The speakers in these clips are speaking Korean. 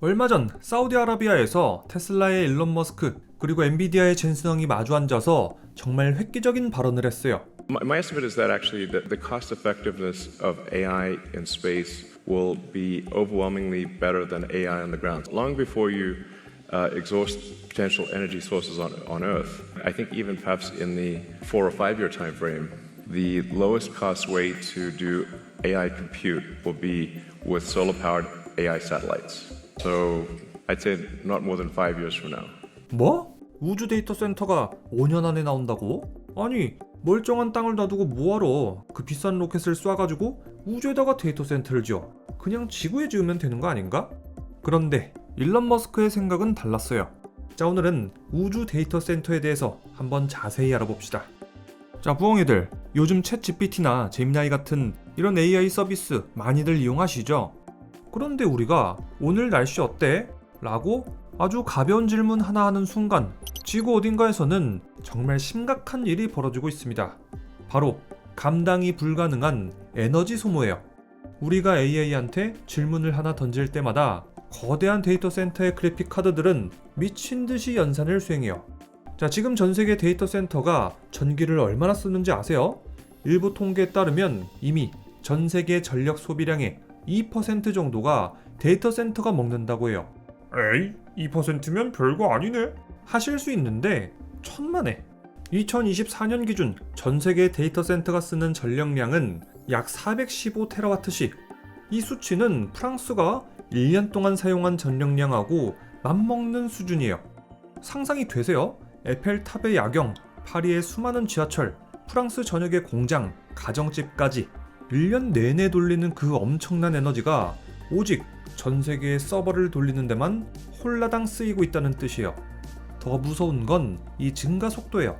얼마 전 사우디아라비아에서 테슬라의 일론 머스크 그리고 엔비디아의 젠슨 황이 마주 앉아서 정말 획기적인 발언을 했어요. My estimate is that actually the cost effectiveness of AI in space will be overwhelmingly better than AI on the ground. Long before you exhaust potential energy sources on Earth, I think even perhaps in the 4 or 5 year time frame, the lowest cost way to do AI compute will be with solar-powered AI satellites. So I'd say not more than 5 years from now. 뭐? 우주 데이터 센터가 5년 안에 나온다고? 아니, 멀쩡한 땅을 놔두고 뭐하러 그 비싼 로켓을 쏴가지고 우주에다가 데이터 센터를 지어? 그냥 지구에 지으면 되는 거 아닌가? 그런데 일론 머스크의 생각은 달랐어요. 자, 오늘은 우주 데이터 센터에 대해서 한번 자세히 알아봅시다. 자, 부엉이들, 요즘 챗 GPT나 제미나이 같은 이런 AI 서비스 많이들 이용하시죠? 그런데 우리가 오늘 날씨 어때? 라고 아주 가벼운 질문 하나 하는 순간 지구 어딘가에서는 정말 심각한 일이 벌어지고 있습니다. 바로 감당이 불가능한 에너지 소모예요. 우리가 AI한테 질문을 하나 던질 때마다 거대한 데이터 센터의 그래픽 카드들은 미친 듯이 연산을 수행해요. 자, 지금 전 세계 데이터 센터가 전기를 얼마나 쓰는지 아세요? 일부 통계에 따르면 이미 전 세계 전력 소비량의 2% 정도가 데이터 센터가 먹는다고 해요. 에이, 2%면 별거 아니네? 하실 수 있는데 천만에 2024년 기준 전 세계 데이터 센터가 쓰는 전력량은 약 415TWh씩. 이 수치는 프랑스가 1년 동안 사용한 전력량하고 맞먹는 수준이에요. 상상이 되세요? 에펠탑의 야경, 파리의 수많은 지하철, 프랑스 전역의 공장, 가정집까지 1년 내내 돌리는 그 엄청난 에너지가 오직 전 세계의 서버를 돌리는 데만 홀라당 쓰이고 있다는 뜻이에요. 더 무서운 건 이 증가 속도예요.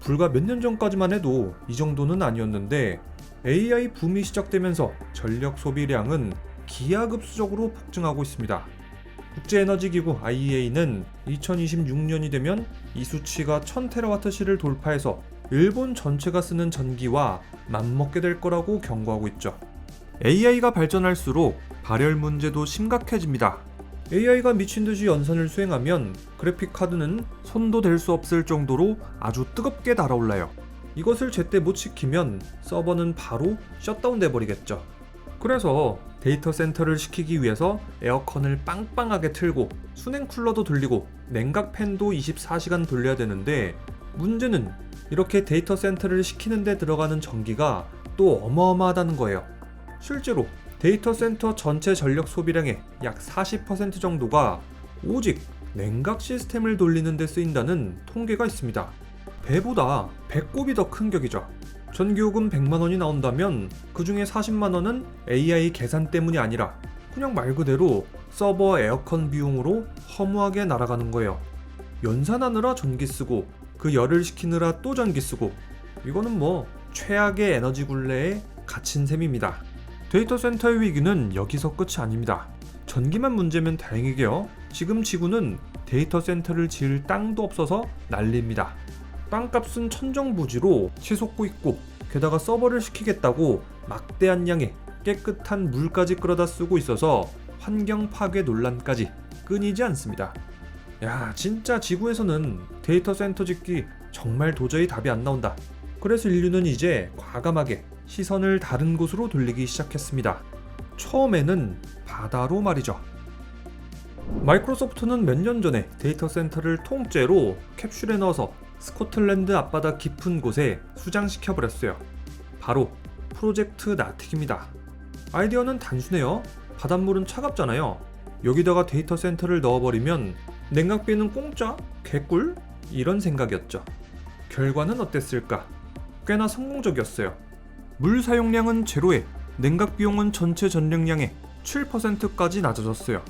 불과 몇 년 전까지만 해도 이 정도는 아니었는데 AI 붐이 시작되면서 전력 소비량은 기하급수적으로 폭증하고 있습니다. 국제에너지기구 IEA는 2026년이 되면 이 수치가 1000TWh를 돌파해서 일본 전체가 쓰는 전기와 맞먹게 될 거라고 경고하고 있죠. AI가 발전할수록 발열 문제도 심각해집니다. AI가 미친듯이 연산을 수행하면 그래픽 카드는 손도 댈 수 없을 정도로 아주 뜨겁게 달아올라요. 이것을 제때 못 지키면 서버는 바로 셧다운 돼버리겠죠. 그래서 데이터 센터를 시키기 위해서 에어컨을 빵빵하게 틀고 수냉 쿨러도 돌리고 냉각 팬도 24시간 돌려야 되는데 문제는 이렇게 데이터 센터를 시키는 데 들어가는 전기가 또 어마어마하다는 거예요. 실제로 데이터 센터 전체 전력 소비량의 약 40% 정도가 오직 냉각 시스템을 돌리는 데 쓰인다는 통계가 있습니다. 배보다 배꼽이 더 큰 격이죠. 전기요금 100만원이 나온다면 그 중에 40만원은 AI 계산 때문이 아니라 그냥 말 그대로 서버 에어컨 비용으로 허무하게 날아가는 거예요. 연산하느라 전기 쓰고 그 열을 식히느라 또 전기 쓰고 이거는 뭐 최악의 에너지 굴레에 갇힌 셈입니다. 데이터 센터의 위기는 여기서 끝이 아닙니다. 전기만 문제면 다행이게요. 지금 지구는 데이터 센터를 지을 땅도 없어서 난리입니다. 땅값은 천정부지로 치솟고 있고 게다가 서버를 시키겠다고 막대한 양의 깨끗한 물까지 끌어다 쓰고 있어서 환경 파괴 논란까지 끊이지 않습니다. 야, 진짜 지구에서는 데이터 센터 짓기 정말 도저히 답이 안 나온다. 그래서 인류는 이제 과감하게 시선을 다른 곳으로 돌리기 시작했습니다. 처음에는 바다로 말이죠. 마이크로소프트는 몇 년 전에 데이터 센터를 통째로 캡슐에 넣어서 스코틀랜드 앞바다 깊은 곳에 수장시켜버렸어요. 바로 프로젝트 나틱입니다. 아이디어는 단순해요. 바닷물은 차갑잖아요. 여기다가 데이터 센터를 넣어버리면 냉각비는 공짜? 개꿀? 이런 생각이었죠. 결과는 어땠을까? 꽤나 성공적이었어요. 물 사용량은 제로에 냉각 비용은 전체 전력량의 7%까지 낮아졌어요.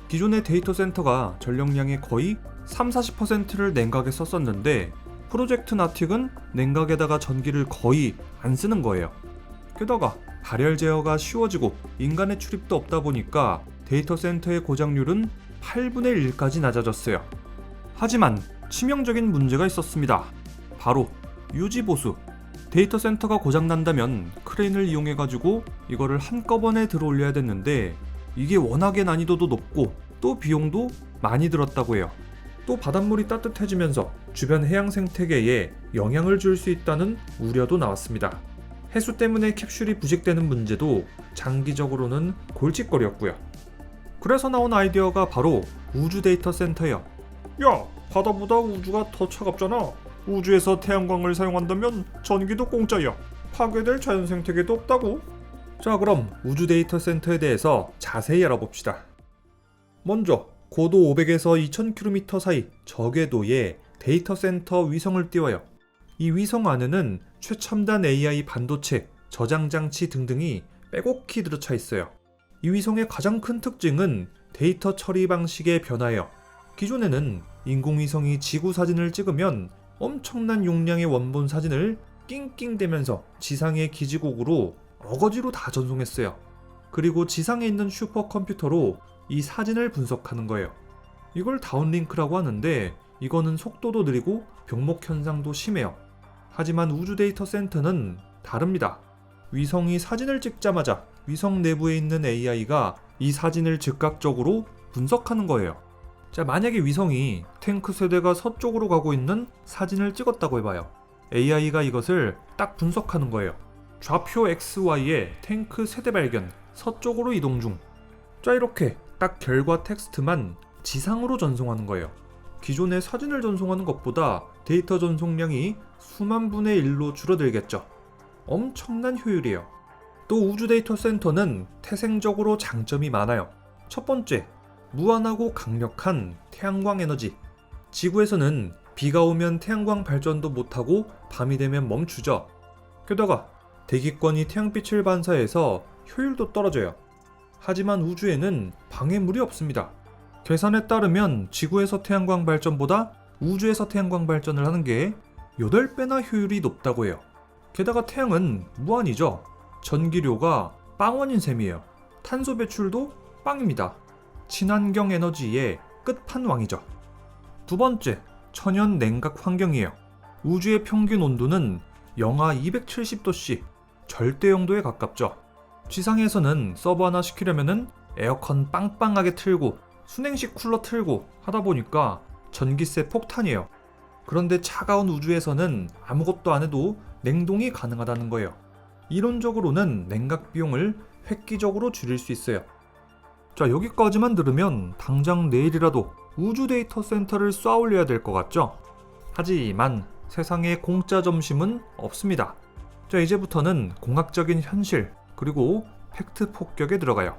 기존의 데이터 센터가 전력량의 거의 30-40%를 냉각에 썼었는데 프로젝트 나틱은 냉각에다가 전기를 거의 안 쓰는 거예요. 게다가 발열 제어가 쉬워지고 인간의 출입도 없다 보니까 데이터 센터의 고장률은 8분의 1까지 낮아졌어요. 하지만 치명적인 문제가 있었습니다. 바로 유지보수. 데이터 센터가 고장난다면 크레인을 이용해가지고 이거를 한꺼번에 들어올려야 됐는데 이게 워낙에 난이도도 높고 또 비용도 많이 들었다고 해요. 또 바닷물이 따뜻해지면서 주변 해양 생태계에 영향을 줄 수 있다는 우려도 나왔습니다. 해수 때문에 캡슐이 부식되는 문제도 장기적으로는 골칫거리였고요. 그래서 나온 아이디어가 바로 우주 데이터 센터예요. 야, 바다보다 우주가 더 차갑잖아. 우주에서 태양광을 사용한다면 전기도 공짜야. 파괴될 자연 생태계도 없다고. 자, 그럼 우주 데이터 센터에 대해서 자세히 알아봅시다. 먼저 고도 500에서 2000km 사이 저궤도에 데이터 센터 위성을 띄워요. 이 위성 안에는 최첨단 AI 반도체, 저장 장치 등등이 빼곡히 들어차 있어요. 이 위성의 가장 큰 특징은 데이터 처리 방식의 변화예요. 기존에는 인공위성이 지구 사진을 찍으면 엄청난 용량의 원본 사진을 낑낑대면서 지상의 기지국으로 어거지로 다 전송했어요. 그리고 지상에 있는 슈퍼컴퓨터로 이 사진을 분석하는 거예요. 이걸 다운링크라고 하는데 이거는 속도도 느리고 병목 현상도 심해요. 하지만 우주 데이터 센터는 다릅니다. 위성이 사진을 찍자마자 위성 내부에 있는 AI가 이 사진을 즉각적으로 분석하는 거예요. 자, 만약에 위성이 탱크 세대가 서쪽으로 가고 있는 사진을 찍었다고 해봐요. AI가 이것을 딱 분석하는 거예요. 좌표 XY에 탱크 세대 발견, 서쪽으로 이동 중. 자, 이렇게 딱 결과 텍스트만 지상으로 전송하는 거예요. 기존의 사진을 전송하는 것보다 데이터 전송량이 수만 분의 1로 줄어들겠죠. 엄청난 효율이에요. 또 우주 데이터 센터는 태생적으로 장점이 많아요. 첫 번째, 무한하고 강력한 태양광 에너지. 지구에서는 비가 오면 태양광 발전도 못하고 밤이 되면 멈추죠. 게다가 대기권이 태양빛을 반사해서 효율도 떨어져요. 하지만 우주에는 방해물이 없습니다. 계산에 따르면 지구에서 태양광 발전보다 우주에서 태양광 발전을 하는 게 8배나 효율이 높다고 해요. 게다가 태양은 무한이죠. 전기료가 빵원인 셈이에요. 탄소 배출도 빵입니다. 친환경 에너지의 끝판왕이죠. 두 번째, 천연 냉각 환경이에요. 우주의 평균 온도는 영하 270도씨, 절대 영도에 가깝죠. 지상에서는 서버 하나 시키려면은 에어컨 빵빵하게 틀고 순행식 쿨러 틀고 하다 보니까 전기세 폭탄이에요. 그런데 차가운 우주에서는 아무것도 안 해도 냉동이 가능하다는 거예요. 이론적으로는 냉각 비용을 획기적으로 줄일 수 있어요. 자, 여기까지만 들으면 당장 내일이라도 우주 데이터 센터를 쏴 올려야 될 것 같죠? 하지만 세상에 공짜 점심은 없습니다. 자, 이제부터는 공학적인 현실 그리고 팩트 폭격에 들어가요.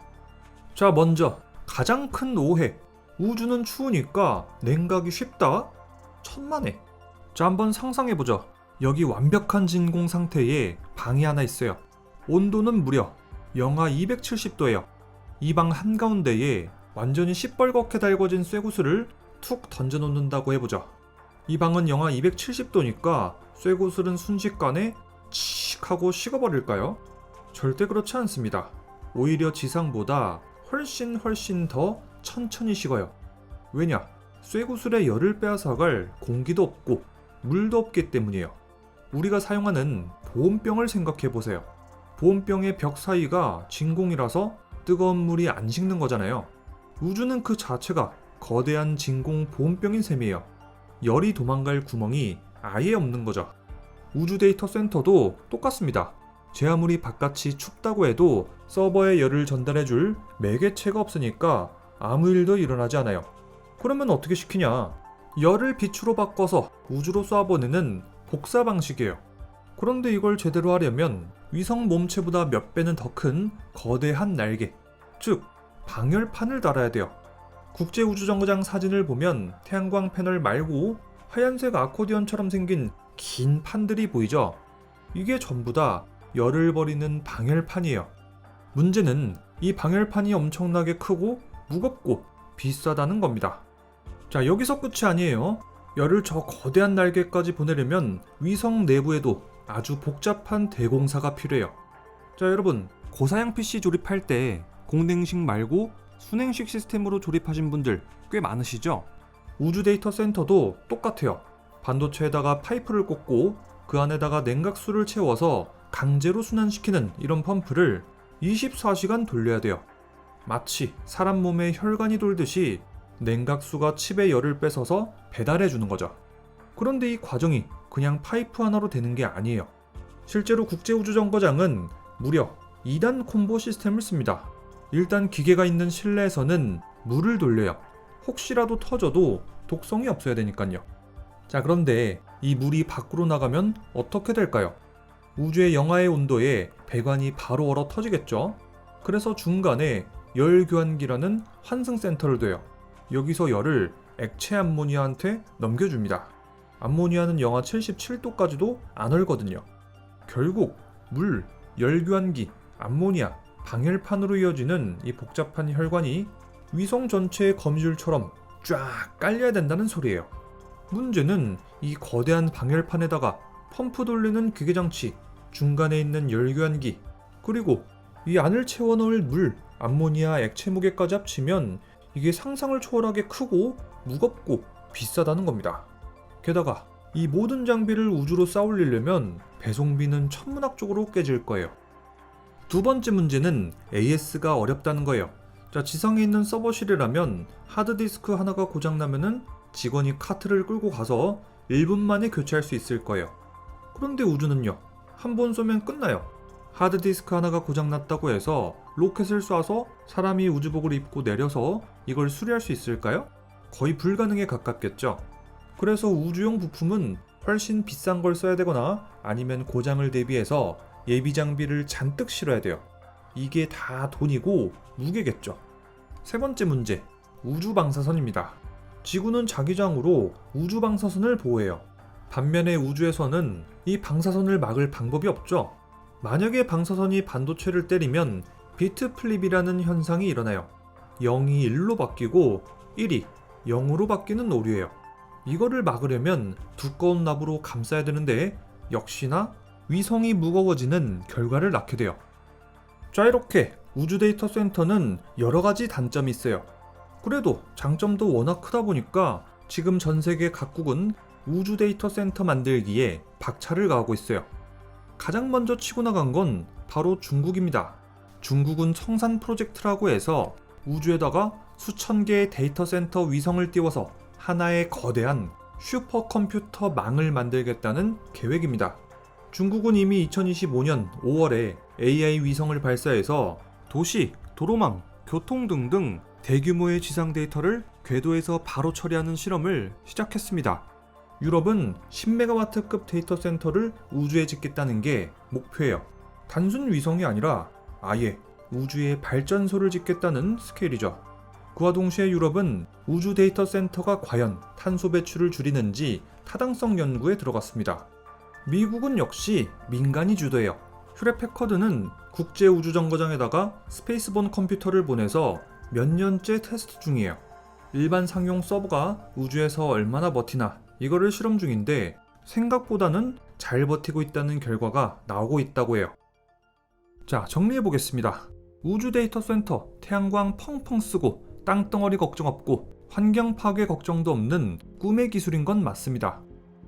자, 먼저 가장 큰 오해. 우주는 추우니까 냉각이 쉽다? 천만에. 자, 한번 상상해보죠. 여기 완벽한 진공 상태에 방이 하나 있어요. 온도는 무려 영하 270도예요. 이 방 한가운데에 완전히 시뻘겋게 달궈진 쇠구슬을 툭 던져놓는다고 해보죠. 이 방은 영하 270도니까 쇠구슬은 순식간에 칙 하고 식어버릴까요? 절대 그렇지 않습니다. 오히려 지상보다 훨씬 더 천천히 식어요. 왜냐? 쇠구슬의 열을 빼앗아갈 공기도 없고 물도 없기 때문이에요. 우리가 사용하는 보온병을 생각해보세요. 보온병의 벽 사이가 진공이라서 뜨거운 물이 안 식는 거잖아요. 우주는 그 자체가 거대한 진공 보온병인 셈이에요. 열이 도망갈 구멍이 아예 없는 거죠. 우주 데이터 센터도 똑같습니다. 제 아무리 바깥이 춥다고 해도 서버에 열을 전달해줄 매개체가 없으니까 아무 일도 일어나지 않아요. 그러면 어떻게 시키냐? 열을 빛으로 바꿔서 우주로 쏴보내는 복사 방식이에요. 그런데 이걸 제대로 하려면 위성 몸체보다 몇 배는 더 큰 거대한 날개, 즉 방열판을 달아야 돼요. 국제우주정거장 사진을 보면 태양광 패널 말고 하얀색 아코디언처럼 생긴 긴 판들이 보이죠? 이게 전부 다 열을 버리는 방열판이에요. 문제는 이 방열판이 엄청나게 크고 무겁고 비싸다는 겁니다. 자, 여기서 끝이 아니에요. 열을 저 거대한 날개까지 보내려면 위성 내부에도 아주 복잡한 대공사가 필요해요. 자, 여러분, 고사양 PC 조립할 때 공냉식 말고 순행식 시스템으로 조립하신 분들 꽤 많으시죠? 우주 데이터 센터도 똑같아요. 반도체에다가 파이프를 꽂고 그 안에다가 냉각수를 채워서 강제로 순환시키는 이런 펌프를 24시간 돌려야 돼요. 마치 사람 몸에 혈관이 돌듯이 냉각수가 칩의 열을 뺏어서 배달해 주는 거죠. 그런데 이 과정이 그냥 파이프 하나로 되는 게 아니에요. 실제로 국제우주정거장은 무려 2단 콤보 시스템을 씁니다. 일단 기계가 있는 실내에서는 물을 돌려요. 혹시라도 터져도 독성이 없어야 되니까요. 자, 그런데 이 물이 밖으로 나가면 어떻게 될까요? 우주의 영하의 온도에 배관이 바로 얼어 터지겠죠. 그래서 중간에 열교환기라는 환승센터를 둬요. 여기서 열을 액체 암모니아한테 넘겨줍니다. 암모니아는 영하 77도까지도 안 얼거든요. 결국 물, 열교환기, 암모니아, 방열판으로 이어지는 이 복잡한 혈관이 위성 전체의 거미줄처럼 쫙 깔려야 된다는 소리예요. 문제는 이 거대한 방열판에다가 펌프 돌리는 기계장치, 중간에 있는 열교환기, 그리고 이 안을 채워 넣을 물, 암모니아 액체 무게까지 합치면 이게 상상을 초월하게 크고 무겁고 비싸다는 겁니다. 게다가 이 모든 장비를 우주로 쌓아올리려면 배송비는 천문학적으로 깨질 거예요. 두 번째 문제는 AS가 어렵다는 거예요. 자, 지상에 있는 서버실이라면 하드디스크 하나가 고장나면은 직원이 카트를 끌고 가서 1분 만에 교체할 수 있을 거예요. 그런데 우주는요, 한 번 쏘면 끝나요. 하드디스크 하나가 고장났다고 해서 로켓을 쏴서 사람이 우주복을 입고 내려서 이걸 수리할 수 있을까요? 거의 불가능에 가깝겠죠. 그래서 우주용 부품은 훨씬 비싼 걸 써야 되거나 아니면 고장을 대비해서 예비 장비를 잔뜩 실어야 돼요. 이게 다 돈이고 무게겠죠. 세 번째 문제, 우주 방사선입니다. 지구는 자기장으로 우주 방사선을 보호해요. 반면에 우주에서는 이 방사선을 막을 방법이 없죠. 만약에 방사선이 반도체를 때리면 비트 플립이라는 현상이 일어나요. 0이 1로 바뀌고 1이 0으로 바뀌는 오류예요. 이거를 막으려면 두꺼운 납으로 감싸야 되는데 역시나 위성이 무거워지는 결과를 낳게 돼요. 자, 이렇게 우주 데이터 센터는 여러 가지 단점이 있어요. 그래도 장점도 워낙 크다 보니까 지금 전 세계 각국은 우주 데이터 센터 만들기에 박차를 가하고 있어요. 가장 먼저 치고 나간 건 바로 중국입니다. 중국은 청산 프로젝트라고 해서 우주에다가 수천 개의 데이터 센터 위성을 띄워서 하나의 거대한 슈퍼컴퓨터 망을 만들겠다는 계획입니다. 중국은 이미 2025년 5월에 AI 위성을 발사해서 도시, 도로망, 교통 등등 대규모의 지상 데이터를 궤도에서 바로 처리하는 실험을 시작했습니다. 유럽은 10메가와트급 데이터 센터를 우주에 짓겠다는 게 목표예요. 단순 위성이 아니라 아예 우주에 발전소를 짓겠다는 스케일이죠. 그와 동시에 유럽은 우주 데이터 센터가 과연 탄소 배출을 줄이는지 타당성 연구에 들어갔습니다. 미국은 역시 민간이 주도해요. 휴렛 패커드는 국제우주정거장에다가 스페이스본 컴퓨터를 보내서 몇 년째 테스트 중이에요. 일반 상용 서버가 우주에서 얼마나 버티나 이거를 실험 중인데 생각보다는 잘 버티고 있다는 결과가 나오고 있다고 해요. 자, 정리해보겠습니다. 우주 데이터 센터 태양광 펑펑 쓰고 땅덩어리 걱정 없고 환경 파괴 걱정도 없는 꿈의 기술인 건 맞습니다.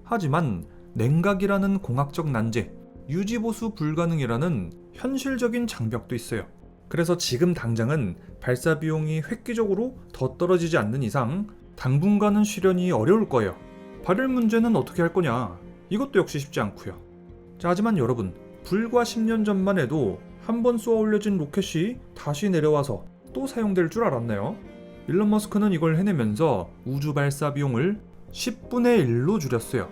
하지만 냉각이라는 공학적 난제, 유지보수 불가능이라는 현실적인 장벽도 있어요. 그래서 지금 당장은 발사 비용이 획기적으로 더 떨어지지 않는 이상 당분간은 실현이 어려울 거예요. 발열 문제는 어떻게 할 거냐? 이것도 역시 쉽지 않고요. 자, 하지만 여러분, 불과 10년 전만 해도 한 번 쏘아 올려진 로켓이 다시 내려와서 또 사용될 줄 알았나요? 일론 머스크는 이걸 해내면서 우주 발사 비용을 10분의 1로 줄였어요.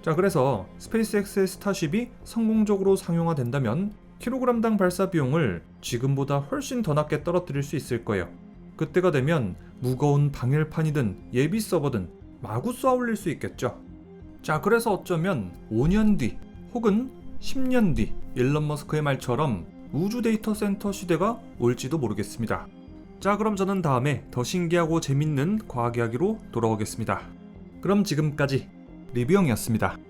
자, 그래서 스페이스X의 스타쉽이 성공적으로 상용화된다면 킬로그램당 발사 비용을 지금보다 훨씬 더 낮게 떨어뜨릴 수 있을 거예요. 그때가 되면 무거운 방열판이든 예비 서버든 마구 쏘아 올릴 수 있겠죠. 자, 그래서 어쩌면 5년 뒤 혹은 10년 뒤 일론 머스크의 말처럼 우주 데이터 센터 시대가 올지도 모르겠습니다. 자, 그럼 저는 다음에 더 신기하고 재밌는 과학 이야기로 돌아오겠습니다. 그럼 지금까지 리뷰형이었습니다.